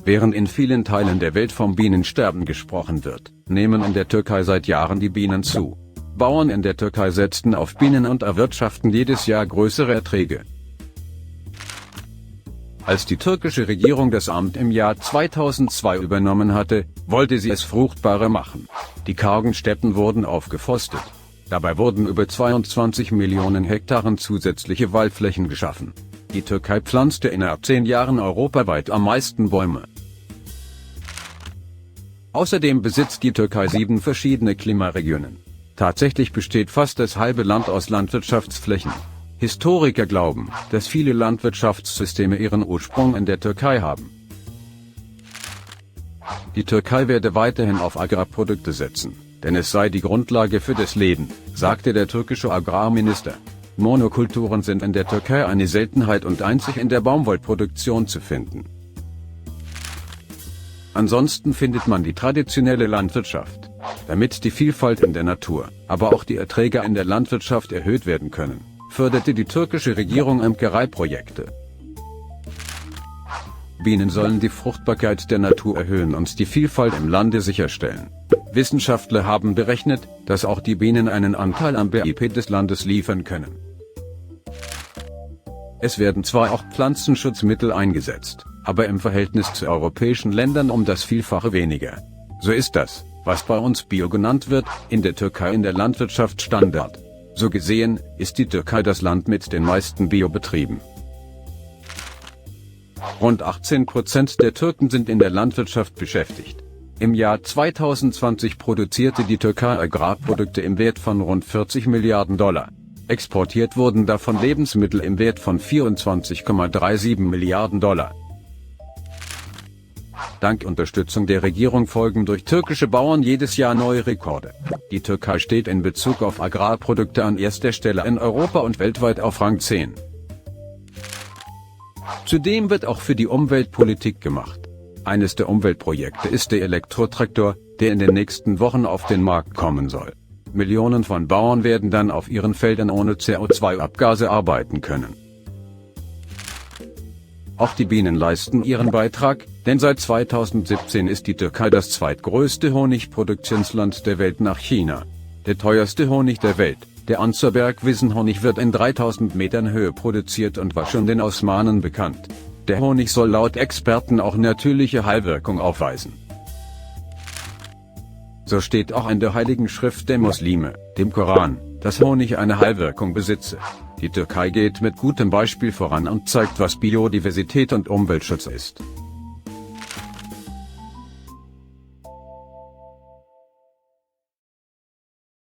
Während in vielen Teilen der Welt vom Bienensterben gesprochen wird, nehmen in der Türkei seit Jahren die Bienen zu. Bauern in der Türkei setzten auf Bienen und erwirtschaften jedes Jahr größere Erträge. Als die türkische Regierung das Amt im Jahr 2002 übernommen hatte, wollte sie es fruchtbarer machen. Die kargen Steppen wurden aufgeforstet. Dabei wurden über 22 Millionen Hektaren zusätzliche Waldflächen geschaffen. Die Türkei pflanzte innerhalb 10 Jahren europaweit am meisten Bäume. Außerdem besitzt die Türkei 7 verschiedene Klimaregionen. Tatsächlich besteht fast das halbe Land aus Landwirtschaftsflächen. Historiker glauben, dass viele Landwirtschaftssysteme ihren Ursprung in der Türkei haben. Die Türkei werde weiterhin auf Agrarprodukte setzen, denn es sei die Grundlage für das Leben, sagte der türkische Agrarminister. Monokulturen sind in der Türkei eine Seltenheit und einzig in der Baumwollproduktion zu finden. Ansonsten findet man die traditionelle Landwirtschaft. Damit die Vielfalt in der Natur, aber auch die Erträge in der Landwirtschaft erhöht werden können, förderte die türkische Regierung Imkereiprojekte. Bienen sollen die Fruchtbarkeit der Natur erhöhen und die Vielfalt im Lande sicherstellen. Wissenschaftler haben berechnet, dass auch die Bienen einen Anteil am BIP des Landes liefern können. Es werden zwar auch Pflanzenschutzmittel eingesetzt, aber im Verhältnis zu europäischen Ländern um das Vielfache weniger. So ist das, was bei uns Bio genannt wird, in der Türkei in der Landwirtschaft Standard. So gesehen, ist die Türkei das Land mit den meisten Biobetrieben. Rund 18% der Türken sind in der Landwirtschaft beschäftigt. Im Jahr 2020 produzierte die Türkei Agrarprodukte im Wert von rund 40 Milliarden $. Exportiert wurden davon Lebensmittel im Wert von 24,37 Milliarden $. Dank Unterstützung der Regierung folgen durch türkische Bauern jedes Jahr neue Rekorde. Die Türkei steht in Bezug auf Agrarprodukte an erster Stelle in Europa und weltweit auf Rang 10. Zudem wird auch für die Umwelt Politik gemacht. Eines der Umweltprojekte ist der Elektrotraktor, der in den nächsten Wochen auf den Markt kommen soll. Millionen von Bauern werden dann auf ihren Feldern ohne CO2-Abgase arbeiten können. Auch die Bienen leisten ihren Beitrag, denn seit 2017 ist die Türkei das zweitgrößte Honigproduktionsland der Welt nach China. Der teuerste Honig der Welt, der Anzerberg-Wiesenhonig, wird in 3000 Metern Höhe produziert und war schon den Osmanen bekannt. Der Honig soll laut Experten auch natürliche Heilwirkung aufweisen. So steht auch in der Heiligen Schrift der Muslime, dem Koran, dass Honig eine Heilwirkung besitze. Die Türkei geht mit gutem Beispiel voran und zeigt, was Biodiversität und Umweltschutz ist.